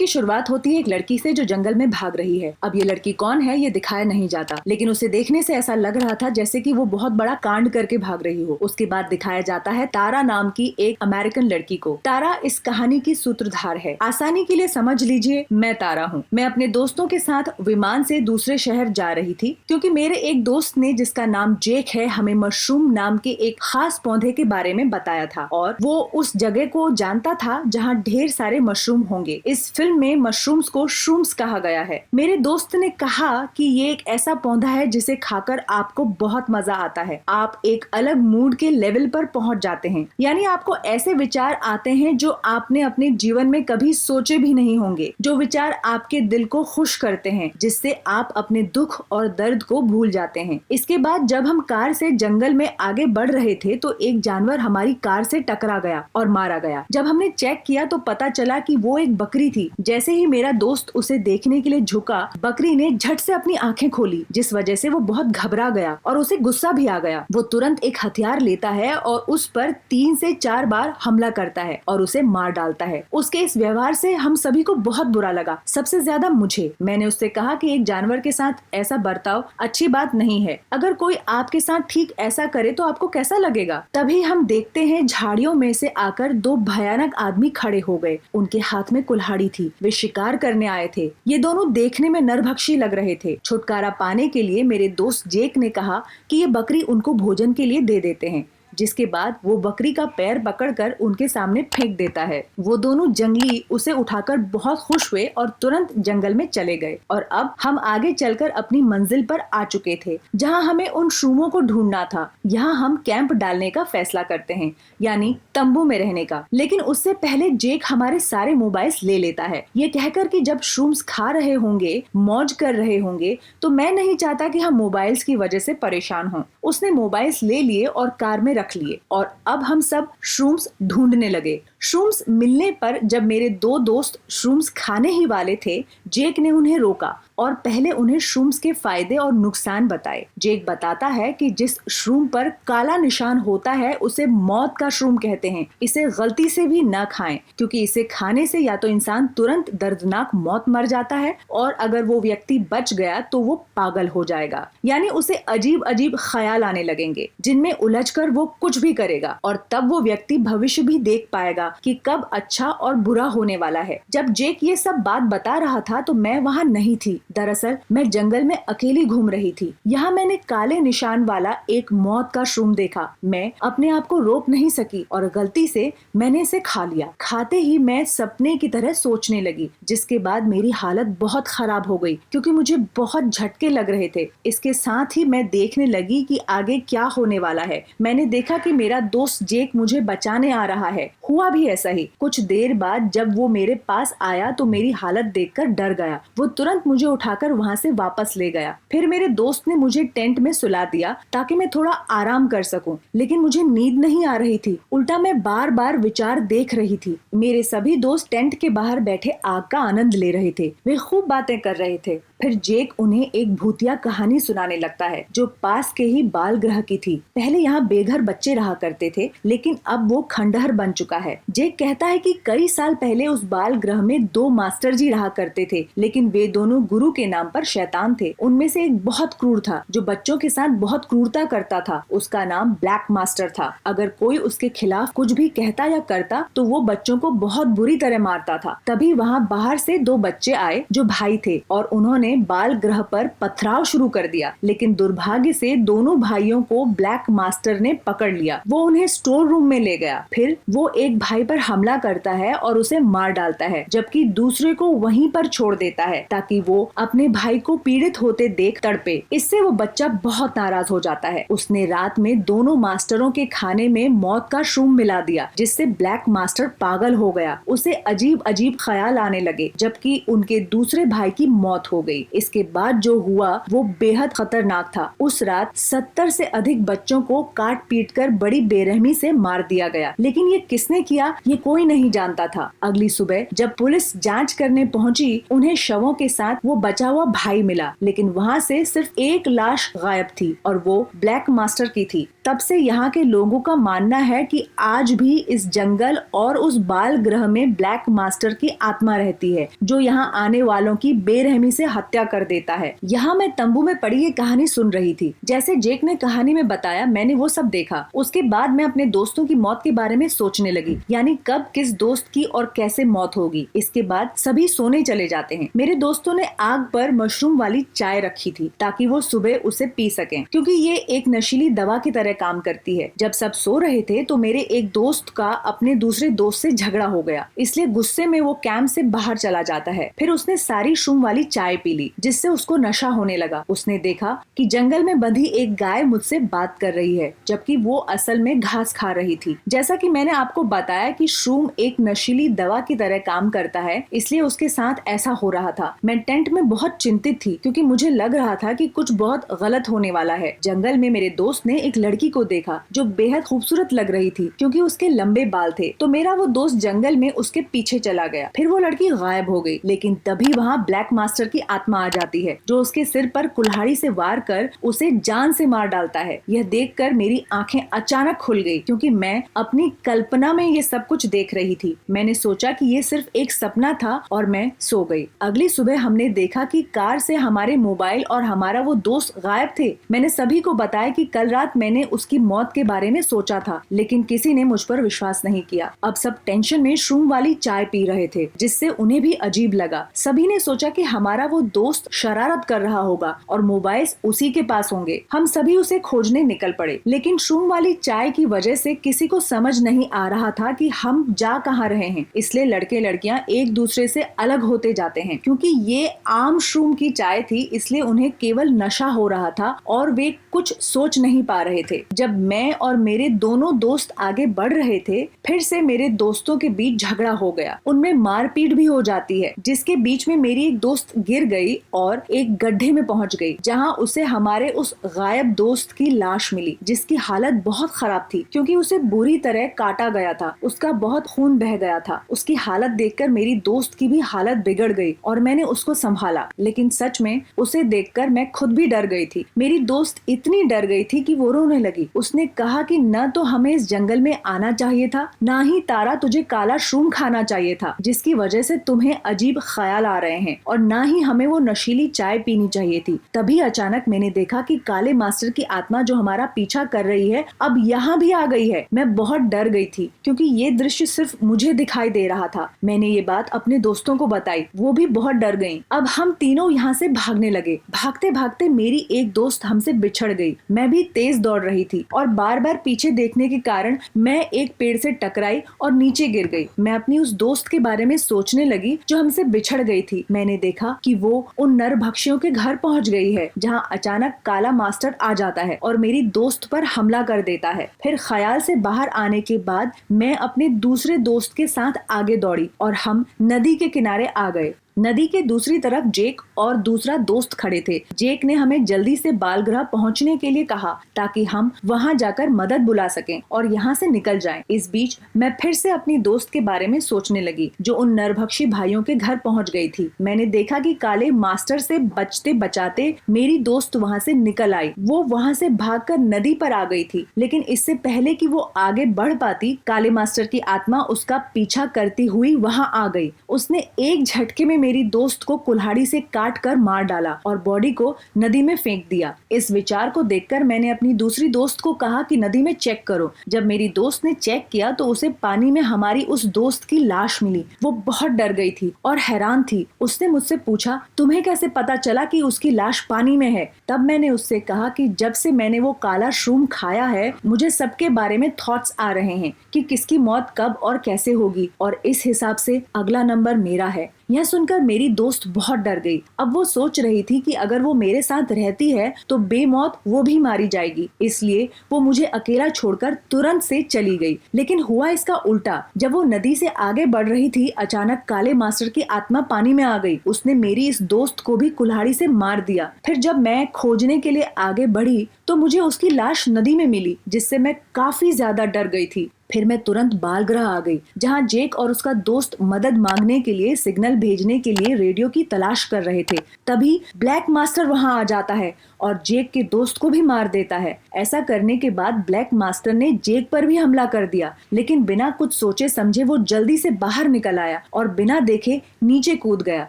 की शुरुआत होती है एक लड़की से जो जंगल में भाग रही है। अब ये लड़की कौन है ये दिखाया नहीं जाता, लेकिन उसे देखने से ऐसा लग रहा था जैसे कि वो बहुत बड़ा कांड करके भाग रही हो। उसके बाद दिखाया जाता है तारा नाम की एक अमेरिकन लड़की को। तारा इस कहानी की सूत्रधार है। आसानी के लिए समझ लीजिए मैं तारा हूँ। मैं अपने दोस्तों के साथ विमान से दूसरे शहर जा रही थी क्योंकि मेरे एक दोस्त ने जिसका नाम जेक है हमें मशरूम नाम के एक खास पौधे के बारे में बताया था और वो उस जगह को जानता था जहाँ ढेर सारे मशरूम होंगे। इस फिल्म में मशरूम्स को श्रूम्स कहा गया है। मेरे दोस्त ने कहा कि ये एक ऐसा पौधा है जिसे खाकर आपको बहुत मजा आता है। आप एक अलग मूड के लेवल पर पहुंच जाते हैं, यानी आपको ऐसे विचार आते हैं जो आपने अपने जीवन में कभी सोचे भी नहीं होंगे, जो विचार आपके दिल को खुश करते हैं, जिससे आप अपने दुख और दर्द को भूल जाते हैं। इसके बाद जब हम कार से जंगल में आगे बढ़ रहे थे तो एक जानवर हमारी कार से टकरा गया और मारा गया। जब हमने चेक किया तो पता चला कि वो एक बकरी थी। जैसे ही मेरा दोस्त उसे देखने के लिए झुका, बकरी ने झट से अपनी आंखें खोली, जिस वजह से वो बहुत घबरा गया और उसे गुस्सा भी आ गया। वो तुरंत एक हथियार लेता है और उस पर 3 से 4 बार हमला करता है और उसे मार डालता है। उसके इस व्यवहार से हम सभी को बहुत बुरा लगा, सबसे ज्यादा मुझे। मैंने उससे कहा कि एक जानवर के साथ ऐसा बर्ताव अच्छी बात नहीं है। अगर कोई आपके साथ ठीक ऐसा करे तो आपको कैसा लगेगा? तभी हम देखते हैं झाड़ियों में से आकर 2 भयानक आदमी खड़े हो गए। उनके हाथ में कुल्हाड़ी थी। वे शिकार करने आए थे। ये दोनों देखने में नरभक्षी लग रहे थे। छुटकारा पाने के लिए मेरे दोस्त जेक ने कहा कि ये बकरी उनको भोजन के लिए दे देते हैं, जिसके बाद वो बकरी का पैर पकड़कर उनके सामने फेंक देता है। वो दोनों जंगली उसे उठाकर बहुत खुश हुए और तुरंत जंगल में चले गए। और अब हम आगे चलकर अपनी मंजिल पर आ चुके थे जहां हमें उन शूमों को ढूंढना था। यहाँ हम कैंप डालने का फैसला करते हैं, यानी तंबू में रहने का। लेकिन उससे पहले जेक हमारे सारे मोबाइल्स ले लेता है, ये कहकर कि जब श्रूम्स खा रहे होंगे, मौज कर रहे होंगे, तो मैं नहीं चाहता कि हम मोबाइल्स की वजह से परेशान हों। उसने मोबाइल्स ले लिए और कार में रख लिए और अब हम सब श्रूम्स ढूंढने लगे। श्रूम्स मिलने पर जब मेरे 2 दोस्त श्रूम्स खाने ही वाले थे, जेक ने उन्हें रोका और पहले उन्हें श्रूम्स के फायदे और नुकसान बताए। जेक बताता है कि जिस श्रूम पर काला निशान होता है उसे मौत का श्रूम कहते हैं। इसे गलती से भी न खाएं, क्योंकि इसे खाने से या तो इंसान तुरंत दर्दनाक मौत मर जाता है और अगर वो व्यक्ति बच गया तो वो पागल हो जाएगा, यानी उसे अजीब अजीब ख्याल आने लगेंगे जिनमें उलझकर वो कुछ भी करेगा और तब वो व्यक्ति भविष्य भी देख पाएगा कि कब अच्छा और बुरा होने वाला है। जब जेक ये सब बात बता रहा था तो मैं वहाँ नहीं थी। दरअसल मैं जंगल में अकेली घूम रही थी। यहाँ मैंने काले निशान वाला एक मौत का श्रूम देखा। मैं अपने आप को रोक नहीं सकी और गलती से मैंने इसे खा लिया। खाते ही मैं सपने की तरह सोचने लगी, जिसके बाद मेरी हालत बहुत खराब हो गई क्योंकि मुझे बहुत झटके लग रहे थे। इसके साथ ही मैं देखने लगी कि आगे क्या होने वाला है। मैंने देखा कि मेरा दोस्त जेक मुझे बचाने आ रहा है। हुआ भी ऐसा ही। कुछ देर बाद जब वो मेरे पास आया तो मेरी हालत देखकर डर गया। वो तुरंत मुझे उठाकर वहाँ से वापस ले गया। फिर मेरे दोस्त ने मुझे टेंट में सुला दिया ताकि मैं थोड़ा आराम कर सकूं, लेकिन मुझे नींद नहीं आ रही थी। उल्टा मैं बार बार विचार देख रही थी। मेरे सभी दोस्त टेंट के बाहर बैठे आग का आनंद ले रहे थे। वे खूब बातें कर रहे थे। फिर जेक उन्हें एक भूतिया कहानी सुनाने लगता है जो पास के ही बाल ग्रह की थी। पहले यहाँ बेघर बच्चे रहा करते थे, लेकिन अब वो खंडहर बन चुका है। जेक कहता है कि कई साल पहले उस बाल ग्रह में 2 मास्टर जी रहा करते थे, लेकिन वे दोनों गुरु के नाम पर शैतान थे। उनमें से एक बहुत क्रूर था जो बच्चों के साथ बहुत क्रूरता करता था। उसका नाम ब्लैक मास्टर था। अगर कोई उसके खिलाफ कुछ भी कहता या करता तो वो बच्चों को बहुत बुरी तरह मारता था। तभी वहाँ बाहर से 2 बच्चे आए जो भाई थे और उन्होंने बाल ग्रह पर पथराव शुरू कर दिया, लेकिन दुर्भाग्य से दोनों भाइयों को ब्लैक मास्टर ने पकड़ लिया। वो उन्हें स्टोर रूम में ले गया। फिर वो एक भाई पर हमला करता है और उसे मार डालता है, जबकि दूसरे को वहीं पर छोड़ देता है ताकि वो अपने भाई को पीड़ित होते देख तड़पे। इससे वो बच्चा बहुत नाराज हो जाता है। उसने रात में दोनों मास्टरों के खाने में मौत का श्रूम मिला दिया, जिससे ब्लैक मास्टर पागल हो गया। उसे अजीब अजीब ख्याल आने लगे, जबकि उनके दूसरे भाई की मौत हो गई। इसके बाद जो हुआ वो बेहद खतरनाक था। उस रात 70 से अधिक बच्चों को काट पीट कर बड़ी बेरहमी से मार दिया गया, लेकिन ये किसने किया ये कोई नहीं जानता था। अगली सुबह जब पुलिस जांच करने पहुंची, उन्हें शवों के साथ वो बचा हुआ भाई मिला, लेकिन वहाँ से सिर्फ एक लाश गायब थी और वो ब्लैक मास्टर की थी। तब से यहाँ के लोगों का मानना है कि आज भी इस जंगल और उस बाल ग्रह में ब्लैक मास्टर की आत्मा रहती है, जो यहाँ आने वालों की बेरहमी से हत्या कर देता है। यहाँ मैं तंबू में पड़ी ये कहानी सुन रही थी। जैसे जेक ने कहानी में बताया, मैंने वो सब देखा। उसके बाद मैं अपने दोस्तों की मौत के बारे में सोचने लगी, यानी कब किस दोस्त की और कैसे मौत होगी। इसके बाद सभी सोने चले जाते हैं। मेरे दोस्तों ने आग पर मशरूम वाली चाय रखी थी ताकि वो सुबह उसे पी सकें, क्योंकि ये एक नशीली दवा की तरह काम करती है। जब सब सो रहे थे तो मेरे एक दोस्त का अपने दूसरे दोस्त से झगड़ा हो गया, इसलिए गुस्से में वो कैंप से बाहर चला जाता है। फिर उसने सारी शूम वाली चाय पी ली, जिससे उसको नशा होने लगा। उसने देखा कि जंगल में बंधी एक गाय मुझसे बात कर रही है, जबकि वो असल में घास खा रही थी। जैसा कि मैंने आपको बताया कि शूम एक नशीली दवा की तरह काम करता है, इसलिए उसके साथ ऐसा हो रहा था। मैं टेंट में बहुत चिंतित थी, क्योंकि मुझे लग रहा था कि कुछ बहुत गलत होने वाला है। जंगल में मेरे दोस्त ने एक लड़की को देखा जो बेहद खूबसूरत लग रही थी, क्योंकि उसके लंबे बाल थे। तो मेरा वो दोस्त जंगल में उसके पीछे चला गया। फिर वो लड़की गायब हो गई, लेकिन तभी वहाँ ब्लैक मास्टर की आत्मा आ जाती है, जो उसके सिर पर कुल्हाड़ी से वार कर उसे जान से मार डालता है। यह देखकर मेरी आंखें अचानक खुल गई, क्योंकि मैं अपनी कल्पना में ये सब कुछ देख रही थी। मैंने सोचा कि ये सिर्फ एक सपना था और मैं सो गई। अगली सुबह हमने देखा कि कार से हमारे मोबाइल और हमारा वो दोस्त गायब थे। मैंने सभी को बताया कि कल रात मैंने उसकी मौत के बारे में सोचा था, लेकिन किसी ने मुझ पर विश्वास नहीं किया। अब सब टेंशन में शूम वाली चाय पी रहे थे, जिससे उन्हें भी अजीब लगा। सभी ने सोचा कि हमारा वो दोस्त शरारत कर रहा होगा और मोबाइल उसी के पास होंगे। हम सभी उसे खोजने निकल पड़े, लेकिन शूम वाली चाय की वजह से किसी को समझ नहीं आ रहा था कि हम जा कहाँ रहे हैं। इसलिए लड़के लड़कियां एक दूसरे से अलग होते जाते हैं। क्योंकि ये आम शूम की चाय थी, इसलिए उन्हें केवल नशा हो रहा था और वे कुछ सोच नहीं पा रहे थे। जब मैं और मेरे दोनों दोस्त आगे बढ़ रहे थे, फिर से मेरे दोस्तों के बीच झगड़ा हो गया। उनमें मारपीट भी हो जाती है, जिसके बीच में मेरी एक दोस्त गिर गई और एक गड्ढे में पहुंच गई, जहां उसे हमारे उस गायब दोस्त की लाश मिली, जिसकी हालत बहुत खराब थी, क्योंकि उसे बुरी तरह काटा गया था। उसका बहुत खून बह गया था। उसकी हालत देखकर मेरी दोस्त की भी हालत बिगड़ गई और मैंने उसको संभाला, लेकिन सच में उसे देखकर मैं खुद भी डर गई थी। मेरी दोस्त इतनी डर गई थी कि वो रोने लगी। उसने कहा कि न तो हमें इस जंगल में आना चाहिए था, ना ही तारा तुझे काला शूम खाना चाहिए था, जिसकी वजह से तुम्हें अजीब ख्याल आ रहे हैं, और ना ही हमें वो नशीली चाय पीनी चाहिए थी। तभी अचानक मैंने देखा कि काले मास्टर की आत्मा जो हमारा पीछा कर रही है, अब यहाँ भी आ गई है। मैं बहुत डर गई थी, क्योंकि ये दृश्य सिर्फ मुझे दिखाई दे रहा था। मैंने ये बात अपने दोस्तों को बताई, वो भी बहुत डर गईं। अब हम तीनों यहाँ से भागने लगे। भागते भागते मेरी एक दोस्त हमसे बिछड़ गई। मैं भी तेज दौड़ रही थी और बार बार पीछे देखने के कारण मैं एक पेड़ से टकराई और नीचे गिर गई। मैं अपनी उस दोस्त के बारे में सोचने लगी जो हमसे बिछड़ गई थी। मैंने देखा कि वो उन नरभक्षियों के घर पहुंच गई है, जहां अचानक काला मास्टर आ जाता है और मेरी दोस्त पर हमला कर देता है। फिर ख्याल से बाहर आने के बाद मैं अपने दूसरे दोस्त के साथ आगे दौड़ी और हम नदी के किनारे आ गए। नदी के दूसरी तरफ जेक और दूसरा दोस्त खड़े थे। जेक ने हमें जल्दी से बालगृह पहुंचने के लिए कहा, ताकि हम वहां जाकर मदद बुला सकें और यहाँ से निकल जाएं। इस बीच मैं फिर से अपनी दोस्त के बारे में सोचने लगी, जो उन नरभक्षी भाइयों के घर पहुंच गई थी। मैंने देखा कि काले मास्टर से बचते बचाते मेरी दोस्त वहाँ से निकल आई। वो वहाँ से भागकर नदी पर आ गई थी, लेकिन इससे पहले कि वो आगे बढ़ पाती, काले मास्टर की आत्मा उसका पीछा करती हुई वहाँ आ गई। उसने एक झटके में मेरी दोस्त को कुल्हाड़ी से काट कर मार डाला और बॉडी को नदी में फेंक दिया। इस विचार को देखकर मैंने अपनी दूसरी दोस्त को कहा कि नदी में चेक करो। जब मेरी दोस्त ने चेक किया तो उसे पानी में हमारी उस दोस्त की लाश मिली। वो बहुत डर गई थी और हैरान थी। उसने मुझसे पूछा, तुम्हें कैसे पता चला कि उसकी लाश पानी में है? तब मैंने उससे कहा कि जब से मैंने वो काला शूम खाया है, मुझे सबके बारे में थॉट्स आ रहे हैं कि किसकी मौत कब और कैसे होगी, और इस हिसाब से अगला नंबर मेरा है। यह सुनकर मेरी दोस्त बहुत डर गई। अब वो सोच रही थी कि अगर वो मेरे साथ रहती है तो बेमौत वो भी मारी जाएगी, इसलिए वो मुझे अकेला छोड़कर तुरंत से चली गई। लेकिन हुआ इसका उल्टा। जब वो नदी से आगे बढ़ रही थी, अचानक काले मास्टर की आत्मा पानी में आ गई। उसने मेरी इस दोस्त को भी कुल्हाड़ी से मार दिया। फिर जब मैं खोजने के लिए आगे बढ़ी तो मुझे उसकी लाश नदी में मिली, जिससे मैं काफी ज्यादा डर गई थी। फिर मैं तुरंत बालगृह आ गई, जहां जेक और उसका दोस्त मदद मांगने के लिए सिग्नल भेजने के लिए रेडियो की तलाश कर रहे थे। तभी ब्लैक मास्टर वहां आ जाता है और जेक के दोस्त को भी मार देता है। ऐसा करने के बाद ब्लैक मास्टर ने जेक पर भी हमला कर दिया, लेकिन बिना कुछ सोचे समझे वो जल्दी से बाहर निकल आया और बिना देखे नीचे कूद गया।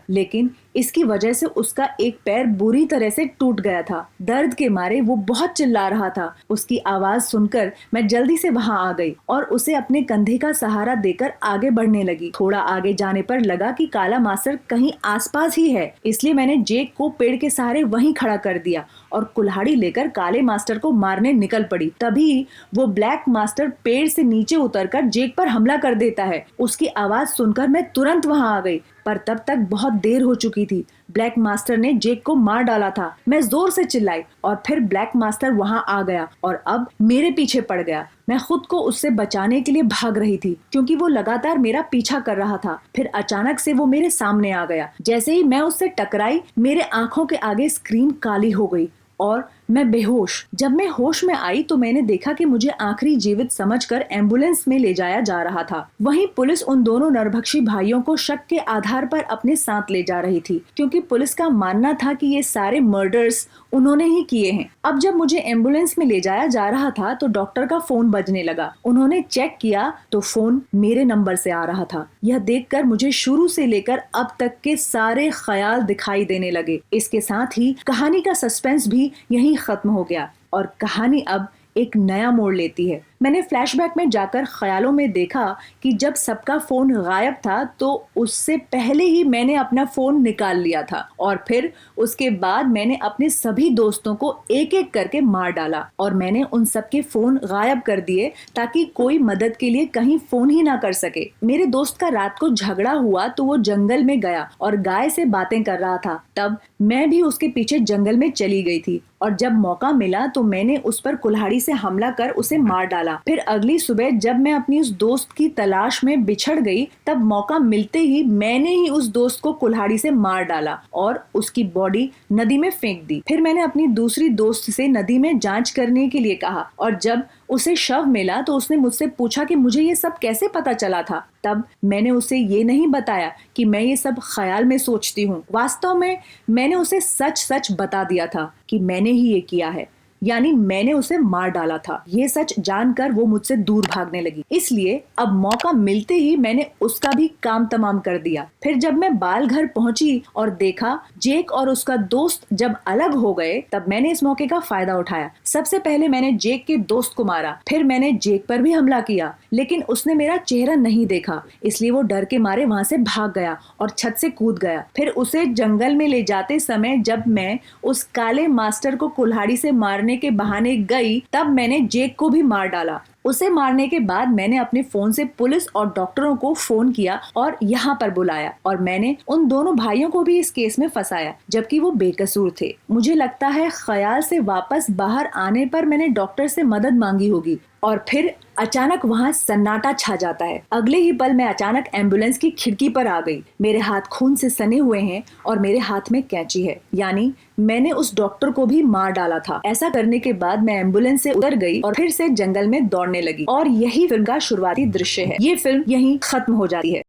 लेकिन इसकी वजह से उसका एक पैर बुरी तरह से टूट गया था। दर्द के मारे वो बहुत चिल्ला रहा था। उसकी आवाज सुनकर मैं जल्दी से वहां आ गई और उसे अपने कंधे का सहारा देकर आगे बढ़ने लगी। थोड़ा आगे जाने पर लगा कि काला मास्टर कहीं आसपास ही है, इसलिए मैंने जेक को पेड़ के सहारे वहीं खड़ा कर दिया और कुल्हाड़ी लेकर काले मास्टर को मारने निकल पड़ी। तभी वो ब्लैक मास्टर पेड़ से नीचे उतरकर जेक पर हमला कर देता है। उसकी आवाज सुनकर मैं तुरंत वहां आ गई, पर तब तक बहुत देर हो चुकी थी। ब्लैक मास्टर ने जेक को मार डाला था। मैं जोर से चिल्लाई और फिर ब्लैक मास्टर वहां आ गया और अब मेरे पीछे पड़ गया। मैं खुद को उससे बचाने के लिए भाग रही थी, क्योंकि वो लगातार मेरा पीछा कर रहा था। फिर अचानक से वो मेरे सामने आ गया। जैसे ही मैं उससे टकराई, मेरे आंखों के आगे स्क्रीन काली हो गई और मैं बेहोश। जब मैं होश में आई तो मैंने देखा कि मुझे आखिरी जीवित समझकर एम्बुलेंस में ले जाया जा रहा था। वहीं पुलिस उन दोनों नरभक्षी भाइयों को शक के आधार पर अपने साथ ले जा रही थी, क्योंकि पुलिस का मानना था कि ये सारे मर्डर्स उन्होंने ही किए हैं। अब जब मुझे एम्बुलेंस में ले जाया जा रहा था तो डॉक्टर का फोन बजने लगा। उन्होंने चेक किया तो फोन मेरे नंबर से आ रहा था। यह देखकर मुझे शुरू से लेकर अब तक के सारे ख्याल दिखाई देने लगे। इसके साथ ही कहानी का सस्पेंस भी यहीं खत्म हो गया और कहानी अब एक नया मोड़ लेती है। मैंने फ्लैशबैक में जाकर ख्यालों में देखा कि जब सबका फोन गायब था तो उससे पहले ही मैंने अपना फोन निकाल लिया था और फिर उसके बाद मैंने अपने सभी दोस्तों को एक एक करके मार डाला और मैंने उन सबके फोन गायब कर दिए ताकि कोई मदद के लिए कहीं फोन ही ना कर सके। मेरे दोस्त का रात को झगड़ा हुआ तो वो जंगल में गया और गाय से बातें कर रहा था। तब मैं भी उसके पीछे जंगल में चली गई थी और जब मौका मिला तो मैंने उस पर कुल्हाड़ी से हमला कर उसे मार डाला। फिर अगली सुबह जब मैं अपनी उस दोस्त की तलाश में बिछड़ गई, तब मौका मिलते ही मैंने ही उस दोस्त को कुल्हाड़ी से मार डाला और उसकी बॉडी नदी में फेंक दी। फिर मैंने अपनी दूसरी दोस्त से नदी में जांच करने के लिए कहा और जब उसे शव मिला तो उसने मुझसे पूछा कि मुझे ये सब कैसे पता चला था। तब मैंने उसे ये नहीं बताया कि मैं ये सब ख्याल में सोचती हूँ। वास्तव में मैंने उसे सच सच बता दिया था कि मैंने ही ये किया है, यानी मैंने उसे मार डाला था। ये सच जानकर वो मुझसे दूर भागने लगी, इसलिए अब मौका मिलते ही मैंने उसका भी काम तमाम कर दिया। फिर जब मैं बाल घर पहुंची और देखा जेक और उसका दोस्त जब अलग हो गए, तब मैंने इस मौके का फायदा उठाया। सबसे पहले मैंने जेक के दोस्त को मारा, फिर मैंने जेक पर भी हमला किया, लेकिन उसने मेरा चेहरा नहीं देखा, इसलिए वो डर के मारे वहां से भाग गया और छत से कूद गया। फिर उसे जंगल में ले जाते समय जब मैं उस काले मास्टर को कुल्हाड़ी से मारने के बहाने गई, तब मैंने जेक को भी मार डाला। उसे मारने के बाद मैंने अपने फोन से पुलिस और डॉक्टरों को फोन किया और यहाँ पर बुलाया और मैंने उन दोनों भाइयों को भी इस केस में फंसाया, जबकि वो बेकसूर थे। मुझे लगता है ख्याल से वापस बाहर आने पर मैंने डॉक्टर से मदद मांगी होगी और फिर अचानक वहाँ सन्नाटा छा जाता है। अगले ही पल मैं अचानक एम्बुलेंस की खिड़की पर आ गई। मेरे हाथ खून से सने हुए हैं और मेरे हाथ में कैंची है, यानी मैंने उस डॉक्टर को भी मार डाला था। ऐसा करने के बाद मैं एम्बुलेंस से उतर गई और फिर से जंगल में दौड़ने लगी और यही फिल्म का शुरुआती दृश्य है। ये फिल्म यहीं खत्म हो जाती है।